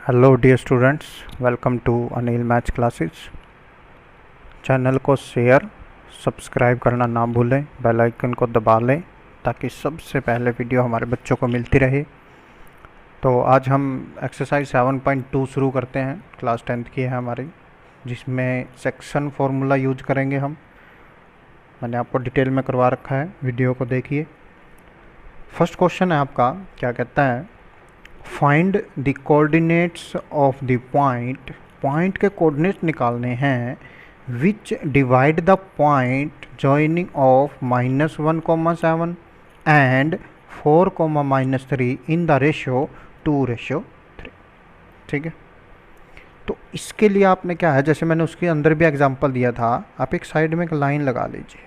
Hello dear students, welcome to Anil maths classes. Channel को share subscribe करना ना भूलें, बेल आइकन को दबा लें ताकि सबसे पहले वीडियो हमारे बच्चों को मिलती रहे। तो आज हम एक्सरसाइज 7.2 शुरू करते हैं। क्लास 10th की है हमारी, जिसमें सेक्शन फार्मूला यूज करेंगे हम। मैंने आपको डिटेल में करवा रखा है, वीडियो को देखिए। फर्स्ट क्वेश्चन है आपका, क्या कहता है, find the coordinates of the point. Point के कोऑर्डिनेट्स निकालने हैं विच divide the point joining of -1,7 and 4,-3 in the ratio 2:3। ठीक है, तो इसके लिए आपने क्या है, जैसे मैंने उसके अंदर भी एग्जांपल दिया था, आप एक साइड में एक लाइन लगा लीजिए।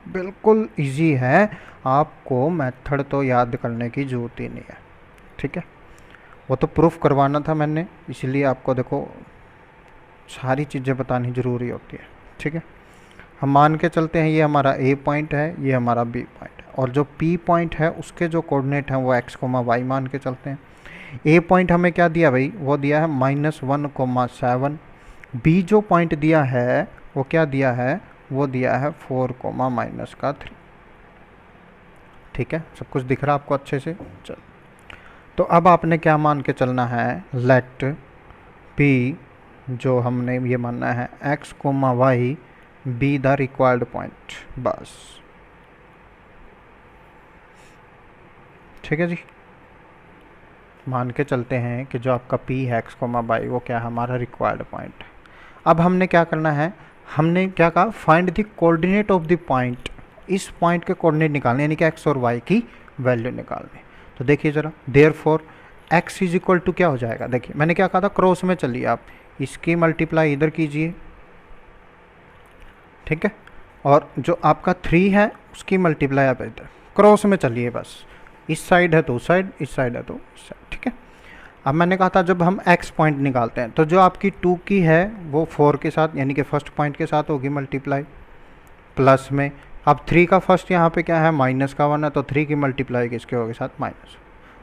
बिल्कुल इजी है, आपको मेथड तो याद करने की ज़रूरत ही नहीं है। ठीक है, वो तो प्रूफ करवाना था मैंने, इसलिए आपको देखो सारी चीज़ें बतानी ज़रूरी होती है। ठीक है, हम मान के चलते हैं ये हमारा ए पॉइंट है, ये हमारा बी पॉइंट है, और जो पी पॉइंट है उसके जो कोऑर्डिनेट हैं वो x, y मान के चलते हैं। ए पॉइंट हमें क्या दिया भाई, वो दिया है -1,7। बी जो पॉइंट दिया है वो क्या दिया है, वो दिया है 4,-3। ठीक है, सब कुछ दिख रहा है आपको अच्छे से। चलो, तो अब आपने क्या मान के चलना है, लेट पी, जो हमने ये मानना है x, y be the required point, बस। ठीक है जी, मान के चलते हैं कि जो आपका p है x, y वो क्या है, हमारा रिक्वायर्ड पॉइंट। अब हमने क्या करना है, हमने क्या कहा, find the coordinate of the point. इस पॉइंट के कोऑर्डिनेट निकालने, यानी कि x और y की वैल्यू निकालने। तो देखिए ज़रा, therefore x is equal to क्या हो जाएगा, देखिए मैंने क्या कहा था, क्रॉस में चलिए, आप इसकी मल्टीप्लाई इधर कीजिए। ठीक है, और जो आपका 3 है उसकी मल्टीप्लाई आप इधर, क्रॉस में चलिए बस। इस साइड है तो उस साइड, इस साइड है तो इस साइड। ठीक है, अब मैंने कहा था जब हम x पॉइंट निकालते हैं तो जो आपकी 2 की है वो 4 के साथ, यानी कि फर्स्ट पॉइंट के साथ होगी मल्टीप्लाई, प्लस में। अब 3 का फर्स्ट यहाँ पे क्या है, -1 है, तो 3 की मल्टीप्लाई किसके होगी, साथ माइनस,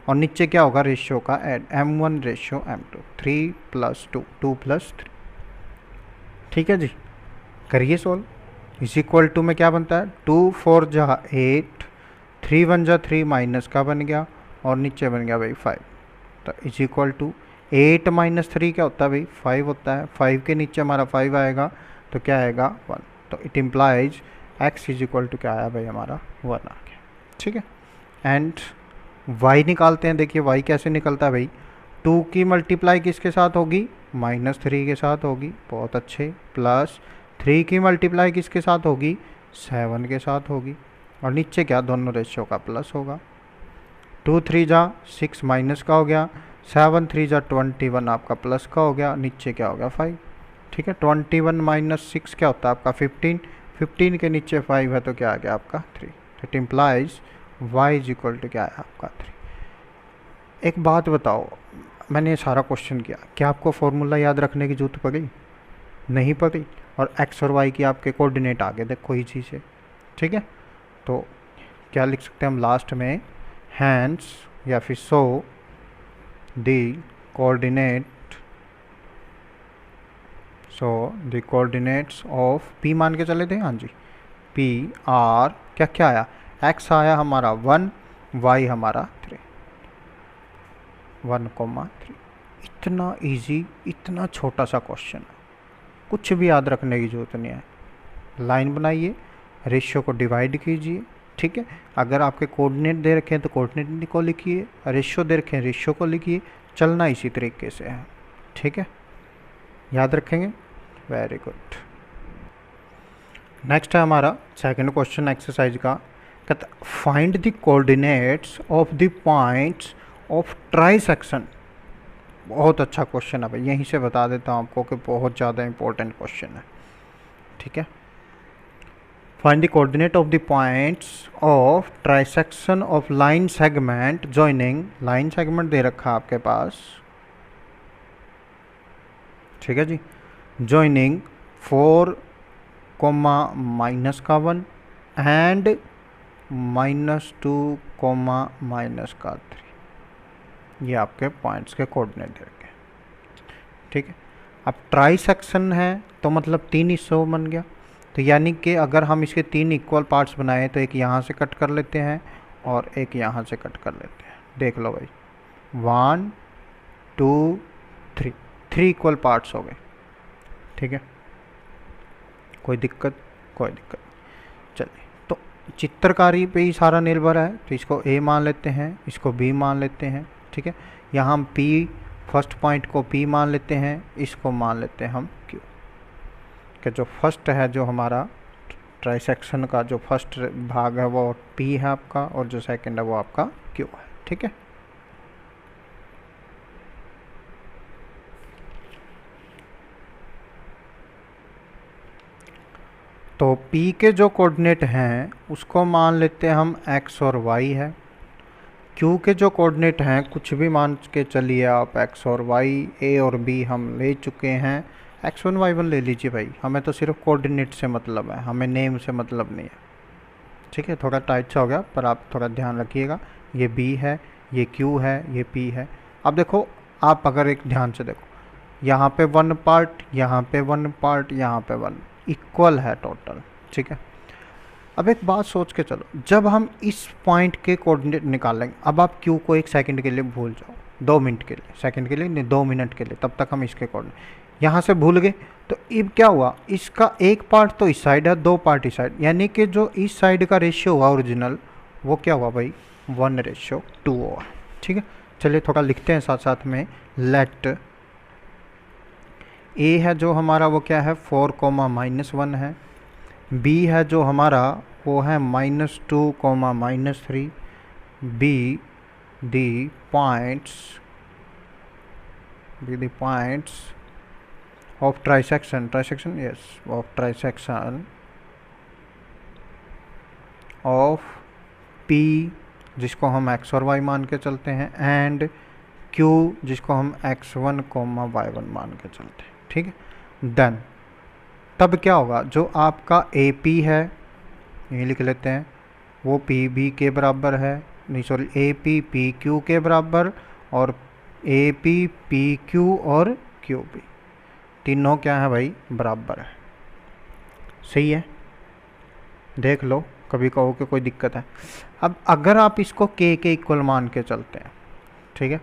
और नीचे क्या होगा, रेशियो का ऐड, m1 रेशियो m2, 3 + 2, 2 + 3। ठीक है जी, करिए सोल्व। इज इक्वल टू में क्या बनता है, 2 4 जा 8, 3 1 जा 3, माइनस का बन गया, और नीचे बन गया भाई 5। तो इज इक्वल टू 8 - 3 क्या होता है भाई, 5 होता है। 5 के नीचे हमारा 5 आएगा तो क्या आएगा, 1। तो it implies x is equal to क्या आया भाई, हमारा 1 आ गया। ठीक है, एंड y निकालते हैं। देखिए y कैसे निकलता है भाई, 2 की मल्टीप्लाई किसके साथ होगी, -3 के साथ होगी, बहुत अच्छे, प्लस 3 की मल्टीप्लाई किसके साथ होगी, 7 के साथ होगी, और नीचे क्या, दोनों रेशियो का प्लस होगा। 2 3 जा 6 माइनस का हो गया, 7 3 जा 21 आपका प्लस का हो गया, नीचे क्या हो गया 5। ठीक है, 21 - 6 क्या होता है आपका 15, 15 के नीचे 5 है तो क्या आ गया आपका 3। It implies y is equal to क्या है आपका 3। एक बात बताओ, मैंने ये सारा क्वेश्चन किया, क्या आपको फॉर्मूला याद रखने की जरूरत पड़ी, नहीं पड़ी, और x और y की आपके कोऑर्डिनेट आ गए, देखो इसी से। ठीक है, तो क्या लिख सकते हैं हम लास्ट में, हैंस या फिर so the coordinates of p मान के चले थे, हाँ जी, p आर क्या क्या आया, x आया हमारा 1, y हमारा 3, 1,3। इतना इजी, इतना छोटा सा क्वेश्चन है, कुछ भी याद रखने की जरूरत नहीं है। लाइन बनाइए, रेशियो को डिवाइड कीजिए। ठीक है, अगर आपके कोऑर्डिनेट दे रखे हैं तो कोऑर्डिनेट को लिखिए, रेशियो दे रखे हैं रेशियो को लिखिए, चलना इसी तरीके से है। ठीक है, याद रखेंगे, वेरी गुड। नेक्स्ट है हमारा सेकंड क्वेश्चन एक्सरसाइज का, कहता find the coordinates of the points of trisection. बहुत अच्छा क्वेश्चन है भाई, यहीं से बता देता हूँ आपको कि बहुत ज़्यादा इंपॉर्टेंट क्वेश्चन है। ठीक है, find the coordinate of the points of trisection of line segment joining, line segment दे रखा है आपके पास। ठीक है जी, जॉइनिंग 4, -1 एंड -2, -3। ये आपके पॉइंट्स के कोऑर्डिनेट दे रखे हैं। ठीक है। अब ट्राई सेक्शन है तो मतलब 3 हिस्सों बन गया, तो यानी कि अगर हम इसके 3 इक्वल पार्ट्स बनाए तो एक यहाँ से कट कर लेते हैं और एक यहाँ से कट कर लेते हैं। देख लो भाई, 1 2 3, 3 इक्वल पार्ट्स हो गए। ठीक है, कोई दिक्कत? कोई दिक्कत। चलिए, तो चित्रकारी पे ही सारा निर्भर है, तो इसको ए मान लेते हैं, इसको बी मान लेते हैं। ठीक है, यहाँ हम पी, फर्स्ट पॉइंट को पी मान लेते हैं, इसको मान लेते हैं हम क्यू। कि जो फर्स्ट है, जो हमारा ट्राइसेक्शन का जो फर्स्ट भाग है वो पी है आपका, और जो सेकंड है वो आपका क्यू है। ठीक है, तो P के जो कोऑर्डिनेट हैं उसको मान लेते हैं हम x और y है। Q के जो कोऑर्डिनेट हैं कुछ भी मान के चलिए आप, x और y, a और b हम ले चुके हैं। x1 y1 ले लीजिए भाई, हमें तो सिर्फ कोऑर्डिनेट से मतलब है, हमें नेम से मतलब नहीं है। ठीक है, थोड़ा टाइट सा हो गया पर आप थोड़ा ध्यान रखिएगा। ये b है, ये q है, ये p है। अब देखो, आप अगर एक ध्यान से देखो, यहाँ पे 1 पार्ट, यहाँ पे 1 पार्ट, यहाँ पे 1, इक्वल है टोटल। ठीक है, अब एक बात सोच के चलो, जब हम इस पॉइंट के कोऑर्डिनेट निकालेंगे, अब आप क्यू को 1 सेकंड के लिए भूल जाओ, 2 मिनट के लिए, सेकंड के लिए नहीं, 2 मिनट के लिए, तब तक हम इसके कोऑर्डिनेट यहाँ से भूल गए। तो अब क्या हुआ, इसका एक पार्ट तो इस साइड है, 2 पार्ट इस साइड, यानी कि जो इस साइड का रेशियो हुआ ओरिजिनल, वो क्या हुआ भाई, 1:2 हुआ। ठीक है, चलिए थोड़ा लिखते हैं साथ साथ में। लेट ए है जो हमारा वो क्या है, 4, -1 है। बी है जो हमारा वो है -2, -3। Be the points of trisection, yes, of trisection of P, जिसको हम x और y मान के चलते हैं, एंड q, जिसको हम x1, y1 मान के चलते हैं। ठीक है, देन तब क्या होगा, जो आपका AP है, ये लिख लेते हैं, वो PB के बराबर है, नहीं सॉरी, AP PQ के बराबर, और AP PQ और QB तीनों क्या है भाई, बराबर है। सही है, देख लो, कभी कहो कि कोई दिक्कत है। अब अगर आप इसको K के इक्वल मान के चलते हैं, ठीक है,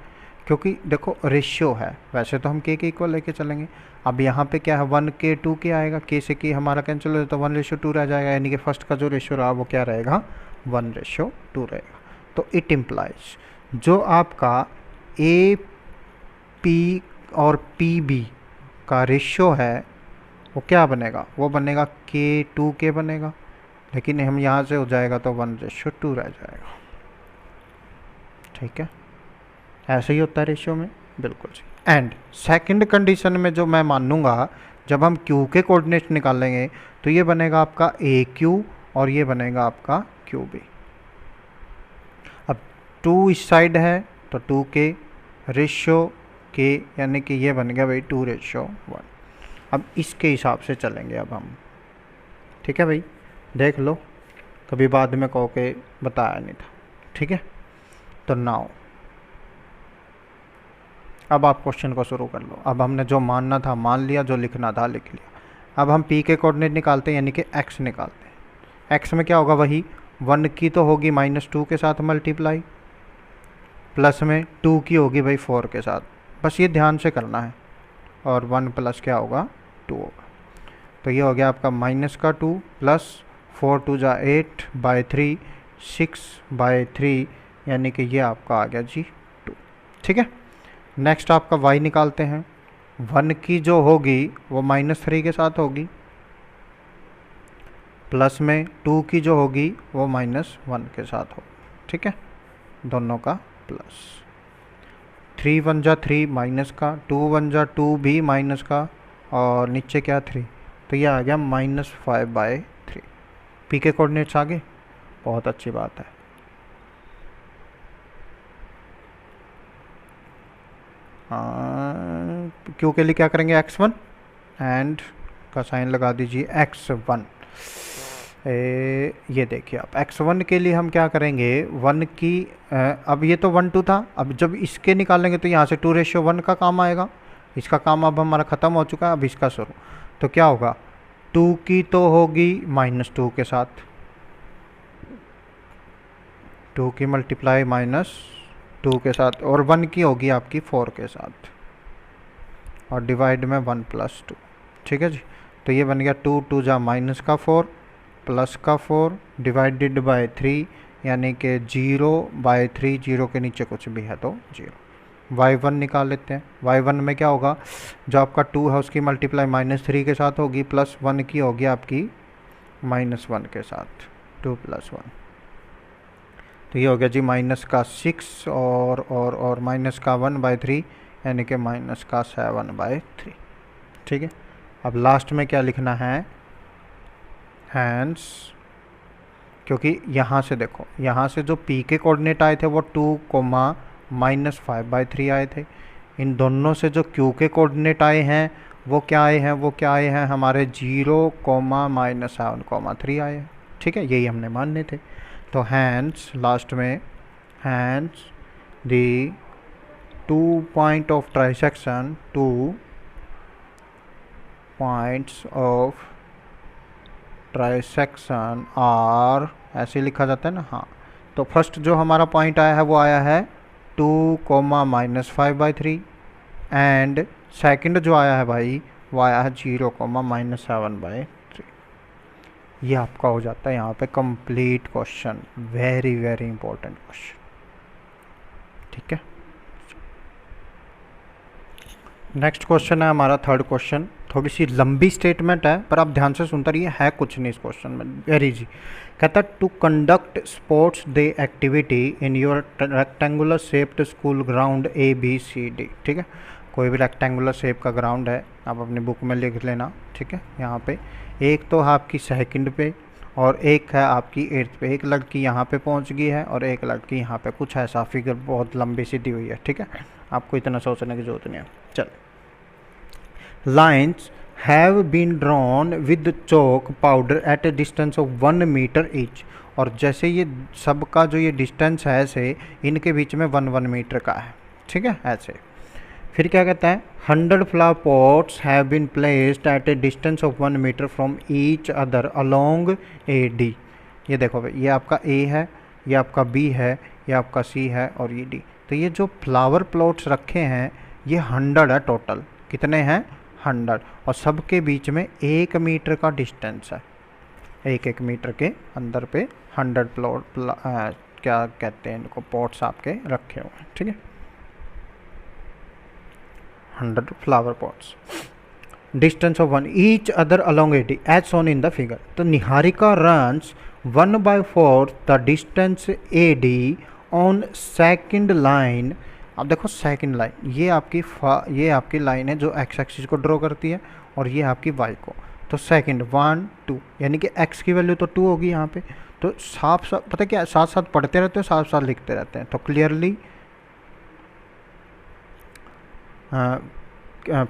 क्योंकि देखो रेशियो है, वैसे तो हम K के इक्वल लेके चलेंगे। अब यहाँ पे क्या है, 1K 2K आएगा, K से K हमारा कैंसिल हो जाए तो 1:2 रह जाएगा, यानी कि फर्स्ट का जो रेशियो रहा वो क्या रहेगा, 1:2 रहेगा। तो इट इम्प्लाइज जो आपका AP और PB का रेशियो है वो क्या बनेगा, वो बनेगा K 2K बनेगा, लेकिन हम यहाँ से हो जाएगा तो 1:2 रह जाएगा। ठीक है, ऐसे ही होता है रेशियो में, बिल्कुल सही। एंड सेकंड कंडीशन में जो मैं मानूंगा, जब हम Q के कोऑर्डिनेट निकालेंगे तो ये बनेगा आपका AQ और ये बनेगा आपका QB। अब 2 इस साइड है तो 2K रेशियो K, यानी कि ये बन गया भाई 2:1। अब इसके हिसाब से चलेंगे अब हम। ठीक है भाई, देख लो, कभी बाद में कहो के बताया नहीं था। ठीक है, तो नाउ अब आप क्वेश्चन को शुरू कर लो। अब हमने जो मानना था मान लिया, जो लिखना था लिख लिया। अब हम P के कोऑर्डिनेट निकालते हैं, यानी कि x निकालते हैं। x में क्या होगा, वही 1 की तो होगी -2 के साथ मल्टीप्लाई, प्लस में 2 की होगी भाई 4 के साथ, बस ये ध्यान से करना है। और 1 प्लस क्या होगा, 2 होगा। तो ये हो गया आपका -2 प्लस 4 2 जा 8/3, 6/3, यानी कि ये आपका आ गया जी 2। ठीक है, नेक्स्ट आपका y निकालते हैं। 1 की जो होगी वो -3 के साथ होगी, प्लस में 2 की जो होगी वो -1 के साथ होगी। ठीक है, दोनों का प्लस। 3 1 जा 3 माइनस का, 2 1 जा 2 भी माइनस का, और नीचे क्या 3, तो ये आ गया -5/3। P के कोऑर्डिनेट्स आ गए, बहुत अच्छी बात है। Q के लिए क्या करेंगे, x1 एंड का साइन लगा दीजिए x1। ये देखिए आप, x1 के लिए हम क्या करेंगे, 1 की अब ये तो 1 2 था, अब जब इसके निकालेंगे तो यहाँ से 2:1 का काम आएगा, इसका काम अब हमारा ख़त्म हो चुका है, अब इसका शुरू। तो क्या होगा, 2 की तो होगी -2 के साथ, 2 की मल्टीप्लाई -2 के साथ, और 1 की होगी आपकी 4 के साथ, और डिवाइड में 1 + 2। ठीक है जी। तो ये बन गया 2 2 जा -4 +4 डिवाइडेड बाय 3, यानी कि 0/3, 0 के नीचे कुछ भी है तो 0। y1 निकाल लेते हैं। y1 में क्या होगा, जो आपका 2 है उसकी मल्टीप्लाई -3 के साथ होगी, +1 की होगी आपकी -1 के साथ, 2 + 1। तो ये हो गया जी -6 और -1/3, यानी कि -7/3। ठीक है। अब लास्ट में क्या लिखना है, हैंस, क्योंकि यहाँ से देखो, यहाँ से जो p के कोऑर्डिनेट आए थे वो 2, -5/3 आए थे। इन दोनों से जो q के कोऑर्डिनेट आए हैं वो क्या आए हैं, हमारे 0, -7,3 आए हैं। ठीक है, यही हमने मानने थे। तो हैंस लास्ट में, hence the 2 point of trisection, 2 points of trisection are, ऐसे लिखा जाता है ना, हाँ। तो फर्स्ट जो हमारा पॉइंट आया है वो आया है 2, -5/3, एंड सेकंड जो आया है भाई वो आया है 0, -7/3। ये आपका हो जाता है यहाँ पे complete question, very very important question. ठीक है, नेक्स्ट क्वेश्चन है हमारा थर्ड क्वेश्चन। थोड़ी सी लंबी स्टेटमेंट है पर आप ध्यान से सुनते रहिए, है कुछ नहीं इस क्वेश्चन में, वेरी इजी। कहता है to conduct sports day activity in your rectangular shaped school ground ABCD। ठीक है, कोई भी रेक्टेंगुलर शेप का ग्राउंड है, आप अपनी बुक में लिख लेना। ठीक है, यहाँ पे एक तो है आपकी सेकंड पे और एक है आपकी 8th पे। एक लड़की यहाँ पे पहुँच गई है और एक लड़की यहाँ पे, कुछ ऐसा फिगर बहुत लंबी सी दी हुई है। ठीक है, आपको इतना सोचने की जरूरत नहीं है। चल, lines have been drawn with chalk powder at a distance of 1 meter each। और जैसे ये सबका जो ये डिस्टेंस है ऐसे इनके बीच में 1 मीटर का है। ठीक है, ऐसे। फिर क्या कहता है, 100 flower pots have been placed at a distance of 1 meter from each other along AD। ये देखो भाई, ये आपका A है, ये आपका B है, ये आपका C है और ये D। तो ये जो फ्लावर प्लॉट्स रखे हैं ये 100 है टोटल। कितने हैं, 100, और सबके बीच में 1 मीटर का डिस्टेंस है। 1 मीटर के अंदर पे 100 क्या कहते हैं इनको, पॉट्स आपके रखे हुए हैं। ठीक है, 100 flower pots, distance of 1 each other along AD as shown in the figure. तो Niharika runs 1/4 the distance AD on second line. अब देखो सेकंड लाइन, ये आपकी लाइन है जो x एक्सिस को ड्रॉ करती है और ये आपकी y को। तो सेकंड 1 2, यानी कि x की वैल्यू तो 2 होगी यहाँ पे। तो साफ साफ पता क्या, साथ साथ पढ़ते रहते हैं, साथ साथ लिखते रहते हैं। तो क्लियरली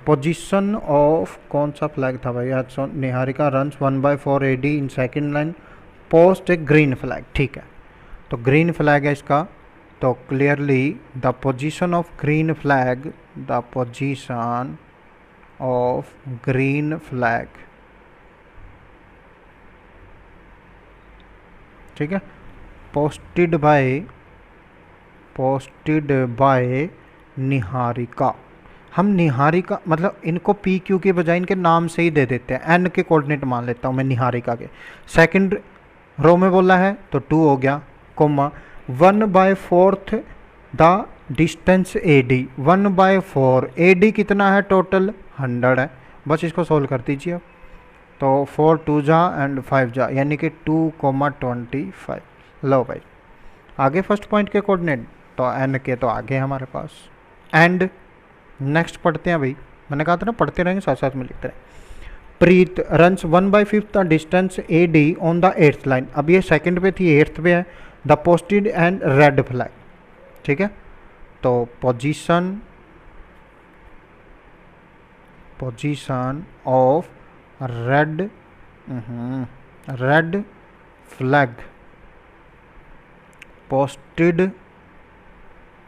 पोजीशन ऑफ, कौन सा फ्लैग था भाई, Niharika runs 1/4 AD in second line post A green flag. ठीक है, तो ग्रीन फ्लैग है इसका। तो clearly the position of green flag, the position of green flag, ठीक है, पोस्टेड बाय निहारिका। हम निहारिका मतलब इनको PQ के बजाय इनके नाम से ही दे देते हैं, N के कोऑर्डिनेट मान लेता हूँ मैं निहारिका के। सेकंड रो में बोला है तो 2 हो गया, comma 1/4 the distance AD, 1/4 AD कितना है टोटल, 100 है। बस इसको सोल्व कर दीजिए अब। तो 4 2 जा एंड 5 जा, यानी कि 2,25। लो भाई, आगे फर्स्ट पॉइंट के कोऑर्डिनेट तो N के तो आगे हमारे पास। एंड नेक्स्ट पढ़ते हैं भाई, मैंने कहा था ना पढ़ते रहेंगे साथ साथ में लिखते रहें। Preet runs 1/5 the distance AD on the 8th line. अब ये सेकंड पे थी, 8th पे है। The posted and red flag. ठीक है, तो position of red flag posted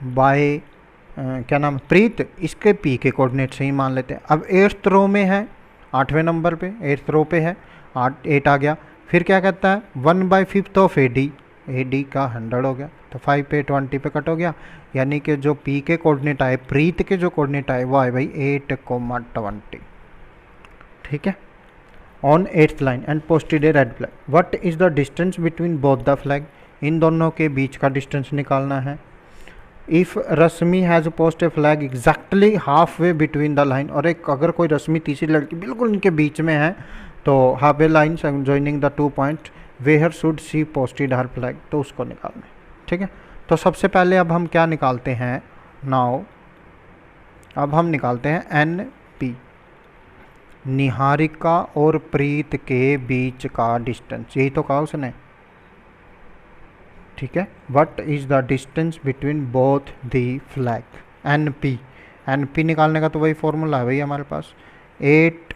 by क्या नाम, प्रीत, इसके पी के कोऑर्डिनेट सही मान लेते हैं। अब 8th रो में है, 8वें नंबर पे 8th रो पे है, 8 आ गया। फिर क्या कहता है 1/5 ऑफ AD का 100 हो गया, तो 5 पे 20 पे कट हो गया, यानी कि जो पी के कोऑर्डिनेट आए, प्रीत के जो कोऑर्डिनेट आए वो आए भाई 8,20। ठीक है। On 8th line and posted a red flag, what is the distance between both the flag, इन दोनों के बीच का डिस्टेंस निकालना है। If Rashmi has post a flag exactly half way between the line, और एक अगर कोई रश्मि तीसरी लड़की बिल्कुल इनके बीच में है, तो half way line joining the 2 point, where should she posted her flag, तो उसको निकालना है। ठीक है। तो सबसे पहले अब हम क्या निकालते हैं, नाउ अब हम निकालते हैं NP, निहारिका और प्रीत के बीच का डिस्टेंस, यही तो कहा उसने। ठीक है। What is the distance between both the flag, NP निकालने का तो वही फॉर्मूला है भाई हमारे पास, 8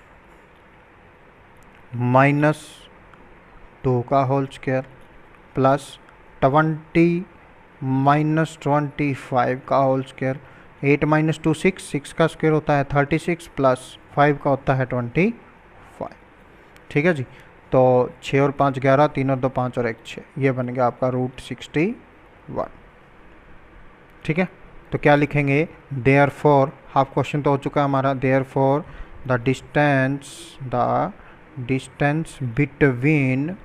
- 2 का होल स्क्वायर प्लस 20 - 25 का होल स्क्वायर, 8 - 2 6 का स्क्वायर होता है 36 प्लस 5 का होता है 25। ठीक है जी। तो 6 और 5 11, 3 और 2 5 और 1 6, ये बन गया आपका √61। ठीक है। तो क्या लिखेंगे, देयरफॉर, हाफ क्वेश्चन तो हो चुका है हमारा, therefore the distance between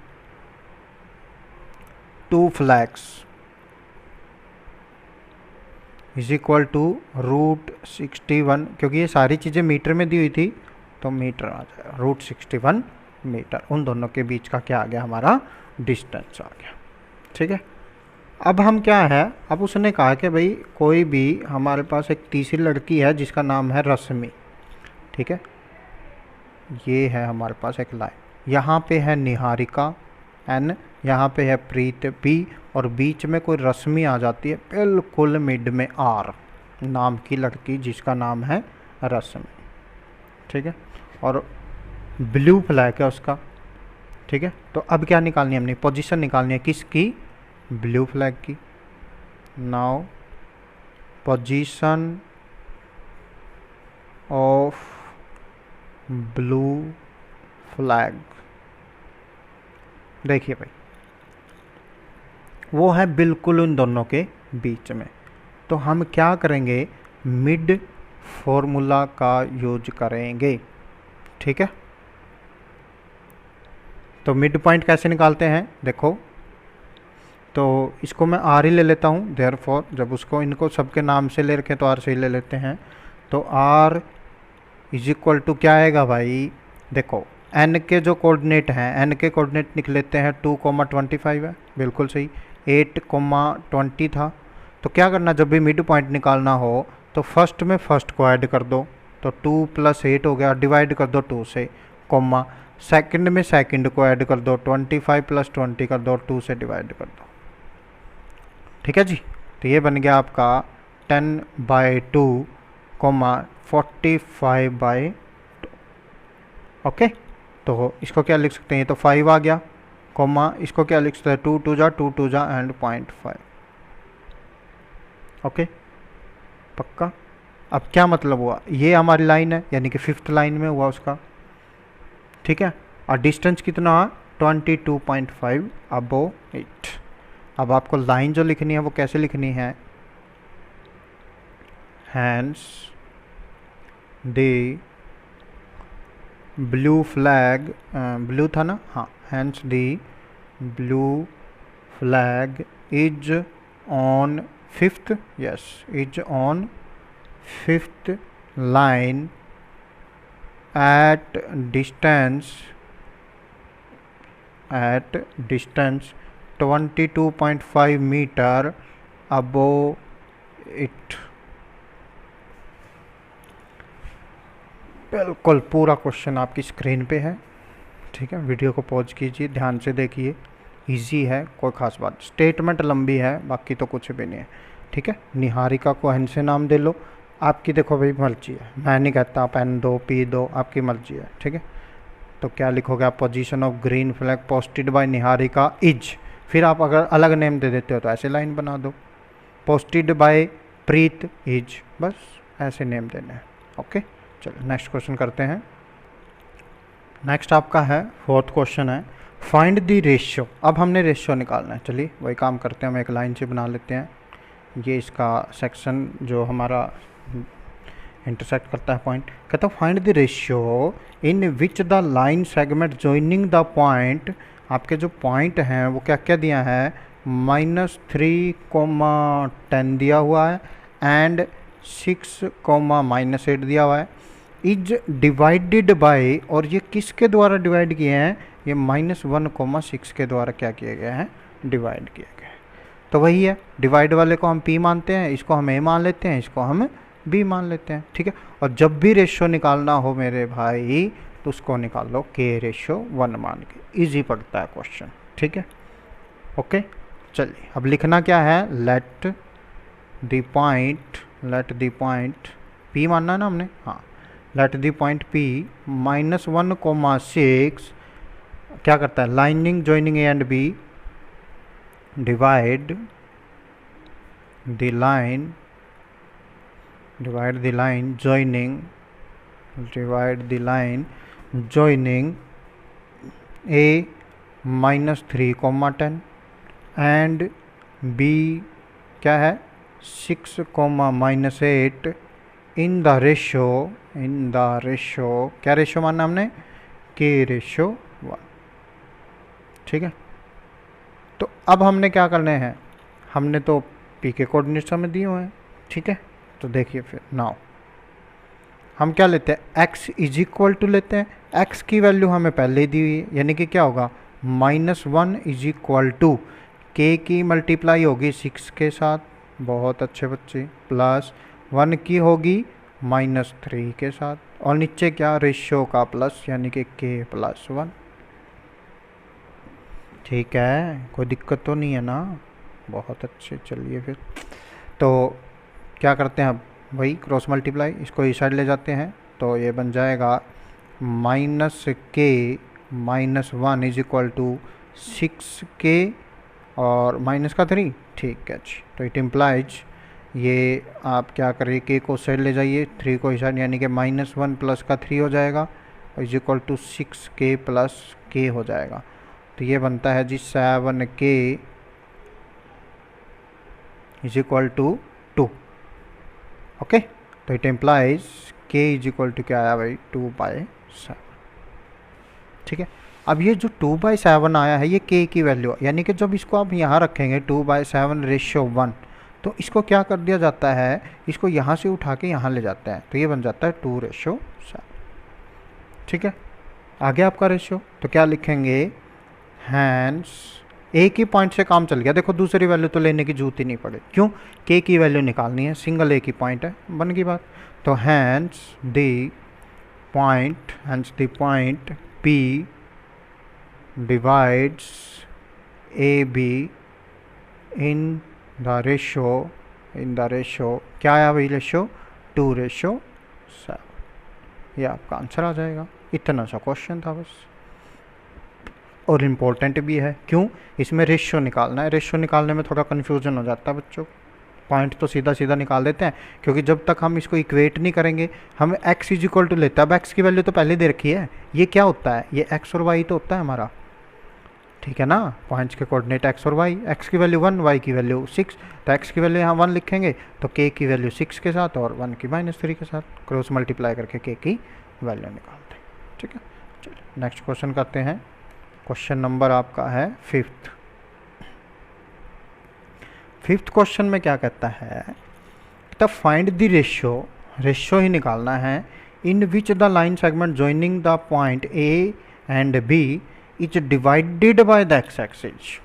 2 flags is equal to √61, क्योंकि ये सारी चीज़ें मीटर में दी हुई थी तो मीटर आ जाएगा, √61 मीटर। उन दोनों के बीच का क्या आ गया, हमारा डिस्टेंस आ गया। ठीक है। अब हम क्या है, अब उसने कहा कि भाई कोई भी हमारे पास एक तीसरी लड़की है जिसका नाम है रश्मि। ठीक है। ये है हमारे पास एक लाइन, यहाँ पे है निहारिका N, यहाँ पे है प्रीत P, और बीच में कोई रश्मि आ जाती है बिल्कुल मिड में R नाम की लड़की जिसका नाम है रश्मि। ठीक है। और ब्लू फ्लैग है उसका। ठीक है। तो अब क्या निकालनी है, हमने पोजीशन निकालनी है किसकी, ब्लू फ्लैग की। Now position of blue flag, देखिए भाई वो है बिल्कुल उन दोनों के बीच में, तो हम क्या करेंगे, मिड फॉर्मूला का यूज करेंगे। ठीक है। तो मिड पॉइंट कैसे निकालते हैं, देखो, तो इसको मैं R ही ले लेता हूँ, देयरफॉर जब उसको इनको सबके नाम से ले रखें तो R से ही ले लेते हैं, तो R इज इक्वल टू क्या आएगा भाई, देखो N के जो कोऑर्डिनेट हैं, N के कोऑर्डिनेट निकल लेते हैं 2,25 है, बिल्कुल सही, 8,20 था। तो क्या करना, जब भी मिड पॉइंट निकालना हो तो फर्स्ट में फर्स्ट को ऐड कर दो, तो 2 + 8 हो गया, डिवाइड कर दो 2 से, कॉमा सेकंड में सेकंड को ऐड कर दो, 25 + 20 कर दो, 2 से डिवाइड कर दो। ठीक है जी। तो ये बन गया आपका 10/2, 45/2। ओके। तो इसको क्या लिख सकते हैं, ये तो 5 आ गया, कॉमा इसको क्या लिख सकते हैं, 2 2 जा 2 2 जा एंड 0.5। ओके, पक्का। अब क्या मतलब हुआ, ये हमारी लाइन है, यानी कि 5th लाइन में हुआ उसका। ठीक है। और डिस्टेंस कितना, 22.5 अबो 8। अब आपको लाइन जो लिखनी है वो कैसे लिखनी है, hence the blue flag, blue था ना, हाँ, hence the blue flag is on 5th, yes, is on 5th line at distance 22.5 meter above it। बिल्कुल पूरा क्वेश्चन आपकी स्क्रीन पे है। ठीक है। वीडियो को पॉज कीजिए, ध्यान से देखिए, इजी है, कोई ख़ास बात, स्टेटमेंट लंबी है, बाकी तो कुछ भी नहीं है। ठीक है। निहारिका को N से नाम दे लो, आपकी देखो भाई मर्जी है, मैं नहीं कहता आप N दो P दो, आपकी मर्जी है। ठीक है। तो क्या लिखोगे आप, position of green flag posted bye Niharika is, फिर आप अगर अलग नेम दे देते हो तो ऐसे लाइन बना दो, पोस्टेड बाय प्रीत इज, बस ऐसे नेम देने हैं। ओके, चलो नेक्स्ट क्वेश्चन करते हैं। नेक्स्ट आपका है 4th क्वेश्चन है, फाइंड द रेशियो। अब हमने रेशियो निकालना है, चलिए वही काम करते हैं, हम एक लाइन से बना लेते हैं। ये इसका सेक्शन जो हमारा इंटरसेक्ट करता है पॉइंट, कहता है find the ratio in which the line segment joining the point. आपके जो पॉइंट हैं वो क्या क्या दिया है, -3,10 दिया हुआ है एंड 6,-8 दिया हुआ है। इज डिवाइडेड बाय, और ये किसके द्वारा डिवाइड किए हैं, ये -1,6 के द्वारा क्या किए गए हैं, डिवाइड किए गए हैं। तो वही है, डिवाइड वाले को हम p मानते हैं, इसको हम a मान लेते हैं, इसको हम b मान लेते हैं, ठीक है। और जब भी रेशियो निकालना हो मेरे भाई तो उसको निकाल लो k/1 मान के, इजी पड़ता है क्वेश्चन, ठीक है। ओके, चलिए अब लिखना क्या है, लेट द पॉइंट p मानना है ना हमने, हाँ, लेट द पॉइंट p -1,6 क्या करता है, lining joining a and b, divide the line joining a -3,10 and b क्या है 6,-8 इन द रेशियो क्या रेशियो मानना हमने, k/1, ठीक है। तो अब हमने क्या करने हैं, हमने तो p के कोऑर्डिनेट्स हमें दिए हुए हैं, ठीक है। तो देखिए फिर नाउ हम क्या लेते हैं, x इज इक्वल टू लेते हैं, x की वैल्यू हमें पहले ही दी हुई है, यानी कि क्या होगा, -1 इज इक्वल टू k की मल्टीप्लाई होगी 6 के साथ, बहुत अच्छे बच्चे, प्लस 1 की होगी -3 के साथ, और नीचे क्या, रेशियो का प्लस, यानी कि k+1, ठीक है, कोई दिक्कत तो नहीं है ना, बहुत अच्छे। चलिए फिर तो क्या करते हैं, अब वही क्रॉस मल्टीप्लाई, इसको इस साइड ले जाते हैं, तो ये बन जाएगा -k-1 is equal to 6k और -3, ठीक है जी। तो इट इम्प्लाइज, ये आप क्या करिए, k को साइड ले जाइए, 3 को इस साइड, यानी कि -1 प्लस का 3 हो जाएगा, is equal to 6k plus k हो जाएगा। तो ये बनता है जी 7k is equal to 2, okay. तो it implies k is equal to क्या आया भाई, 2/7, ठीक है। अब ये जो 2/7 आया है, ये k की वैल्यू, यानी कि जब इसको आप यहाँ रखेंगे 2/7/1, तो इसको क्या कर दिया जाता है, इसको यहाँ से उठा के यहाँ ले जाते हैं, तो ये बन जाता है 2/7, ठीक है। आगे आपका रेशियो, तो क्या लिखेंगे, हैंस एक ही पॉइंट से काम चल गया, देखो दूसरी वैल्यू तो लेने की जरूरत ही नहीं पड़े, क्यों, k की वैल्यू निकालनी है, सिंगल एक ही पॉइंट है, बन गई बात। तो hence the point p divides ab in the ratio क्या आया भाई, रेशियो 2/7, ये आपका आंसर आ जाएगा। इतना सा क्वेश्चन था बस, और इम्पोर्टेंट भी है, क्यों, इसमें रेशियो निकालना है, रेशियो निकालने में थोड़ा कन्फ्यूजन हो जाता है बच्चों, पॉइंट तो सीधा सीधा निकाल देते हैं, क्योंकि जब तक हम इसको इक्वेट नहीं करेंगे, हम x इज इक्वल टू लेते हैं, अब x की वैल्यू तो पहले दे रखी है, ये क्या होता है, ये x और y तो होता है हमारा, ठीक है ना, पॉइंट्स के कोऑर्डिनेट x और y, x की वैल्यू 1, y की वैल्यू 6, तो x की वैल्यू यहाँ 1 लिखेंगे, तो k की वैल्यू 6 के साथ और 1 की -3 के साथ क्रॉस मल्टीप्लाई करके k की वैल्यू निकालते हैं, ठीक है। चलिए नेक्स्ट क्वेश्चन करते हैं। क्वेश्चन नंबर आपका है 5th क्वेश्चन में क्या कहता है, द फाइंड द रेशियो ही निकालना है, in which the line segment joining the point a and b is divided by the x axis.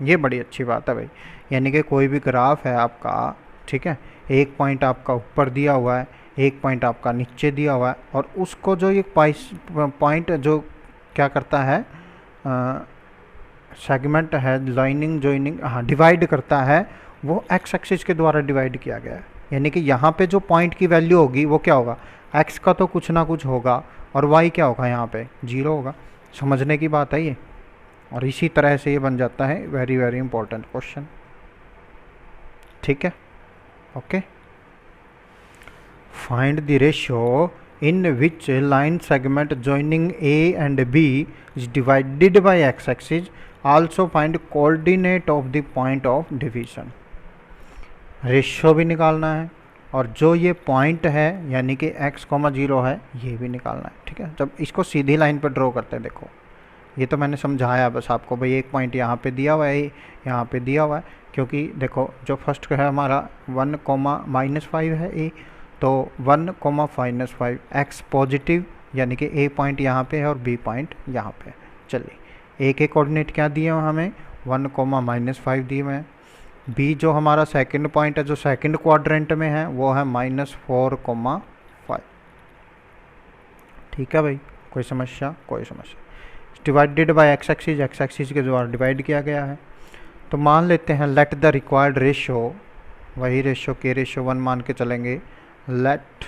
ये बड़ी अच्छी बात है भाई, यानी कि कोई भी ग्राफ है आपका, ठीक है, एक पॉइंट आपका ऊपर दिया हुआ है, एक पॉइंट आपका नीचे दिया हुआ है, और उसको जो ये पॉइंट जो क्या करता है, सेगमेंट है, लाइनिंग जॉइनिंग, हाँ, डिवाइड करता है, वो x एक्सिस के द्वारा डिवाइड किया गया है, यानी कि यहाँ पे जो पॉइंट की वैल्यू होगी वो क्या होगा, x का तो कुछ ना कुछ होगा, और y क्या होगा, यहाँ पे 0 होगा। समझने की बात है ये, और इसी तरह से ये बन जाता है वेरी वेरी इंपॉर्टेंट क्वेश्चन, ठीक है। Okay, find the ratio in which line segment joining A and B is divided by x-axis. Also find coordinate of the point of division. Ratio भी निकालना है और जो ये पॉइंट है यानी कि x,0 है ये भी निकालना है। ठीक है, जब इसको सीधी लाइन पर ड्रॉ करते हैं, देखो ये तो मैंने समझाया बस आपको, भाई एक पॉइंट यहाँ पे दिया हुआ है, यहाँ पे दिया हुआ है, क्योंकि देखो जो फर्स्ट है हमारा 1,-5 है ए, तो 1,-5 x पॉजिटिव यानी कि ए पॉइंट यहाँ पे है और बी पॉइंट यहाँ पे। चलिए ए के कोऑर्डिनेट क्या दिए हैं हमें, 1,-5 दिए हुए हैं। बी जो हमारा सेकंड पॉइंट है जो सेकंड क्वाड्रेंट में है वो है -4,5। ठीक है भाई, कोई समस्या? कोई समस्या। डिवाइडेड बाय एक्स एक्सिस के द्वारा डिवाइड किया गया है। तो मान लेते हैं लेट द रिक्वायर्ड रेशियो, वही रेशियो के रेशियो 1 मान के चलेंगे। लेट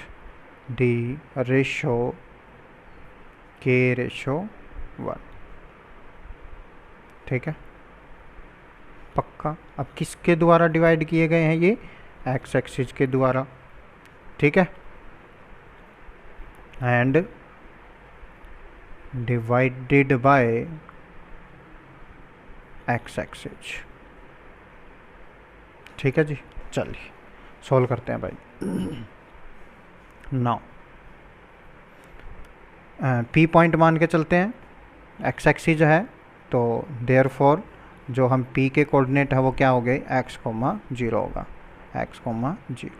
द रेशियो के रेशियो 1। ठीक है, पक्का। अब किसके द्वारा डिवाइड किए गए हैं ये, एक्स एक्सिस के द्वारा। ठीक है, and divided by x axis. ठीक है जी, चलिए सॉल्व करते हैं भाई। नाउ पी पॉइंट मान के चलते हैं, एक्स एक्सिस है, तो देयरफॉर जो हम पी के कोऑर्डिनेट है वो क्या हो गए, x,0 होगा, x,0।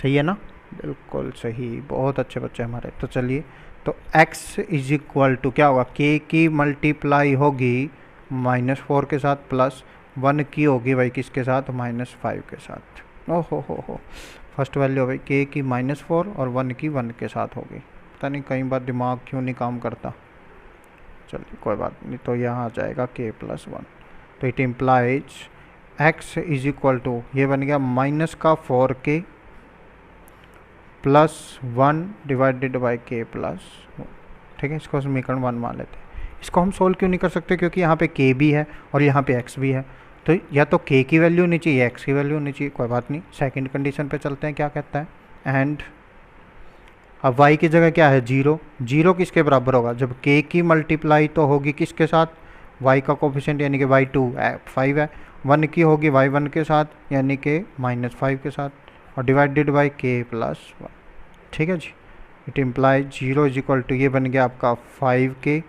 सही है ना, बिल्कुल सही, बहुत अच्छे बच्चे हमारे। तो चलिए, तो x इज इक्वल टू क्या होगा, k की मल्टीप्लाई होगी -4 के साथ प्लस 1 की होगी भाई किसके साथ, -5 के साथ। ओहो हो, फर्स्ट वैल्यू भाई k की -4 और 1 की 1 के साथ होगी। पता नहीं कई बार दिमाग क्यों नहीं काम करता, चलिए कोई बात नहीं। तो यहाँ आ जाएगा k+1। तो it implies x is equal to, ये बन गया -4k + 1 डिवाइडेड बाई k+1। ठीक है, इसको समीकरण 1 मान लेते हैं। इसको हम सोल्व क्यों नहीं कर सकते, क्योंकि यहाँ पे k भी है और यहाँ पे x भी है, तो या तो k की वैल्यू होनी चाहिए या x की वैल्यू होनी चाहिए। कोई बात नहीं, सेकंड कंडीशन पे चलते हैं, क्या कहता है, एंड अब y की जगह क्या है, 0 किसके बराबर होगा, जब k की मल्टीप्लाई तो होगी किसके साथ, y का कोफिशिएंट यानी कि y2 5 है, 1 की होगी y1 के साथ यानी कि -5 के साथ, और डिवाइडेड बाई k+1। ठीक है जी, it implies 0 is equal to, ये बन गया आपका 5k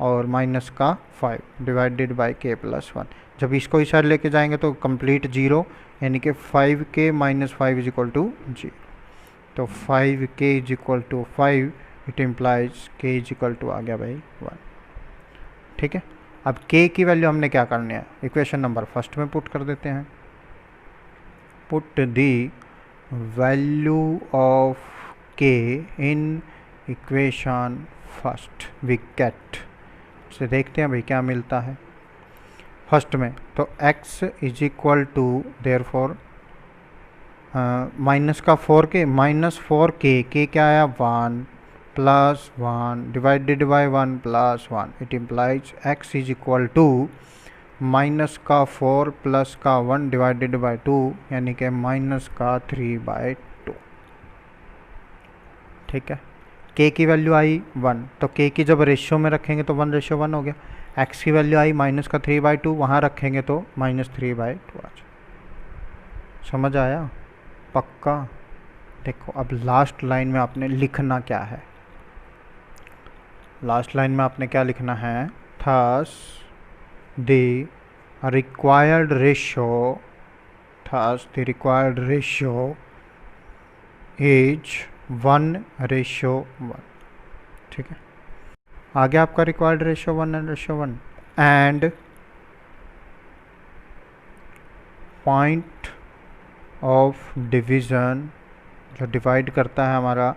और -5 डिवाइडेड बाई k+1। जब इसको इस साइड लेके जाएंगे तो कंप्लीट 0 यानी कि 5k - 5 इज इक्वल टू 0। तो 5k is equal to 5, it implies k is equal to आ गया भाई 1। ठीक है, अब k की वैल्यू हमने क्या करनी है, इक्वेशन नंबर फर्स्ट में पुट कर देते हैं। Put the value of k in equation first, we get, से देखते हैं भाई क्या मिलता है फर्स्ट में। तो x is equal to therefore -4k -4k क्या आया 1 + 1 divided by 1 + 1, it implies x is equal to -4 + 1 divided by 2 यानी कि -3/2। ठीक है, k की वैल्यू आई 1, तो k की जब रेशियो में रखेंगे तो 1:1 हो गया। x की वैल्यू आई -3/2, वहाँ रखेंगे तो -3/2 आ जाए। समझ आया, पक्का। देखो अब लास्ट लाइन में आपने लिखना क्या है, लास्ट लाइन में आपने क्या लिखना है, thus the required ratio is 1:1। ठीक है, आ गया आपका required ratio 1:1, and point of division जो डिवाइड करता है हमारा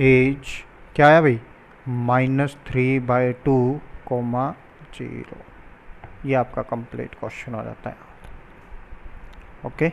एज क्या है भाई, -3/2, 0। ये आपका कंप्लीट क्वेश्चन हो जाता है। ओके।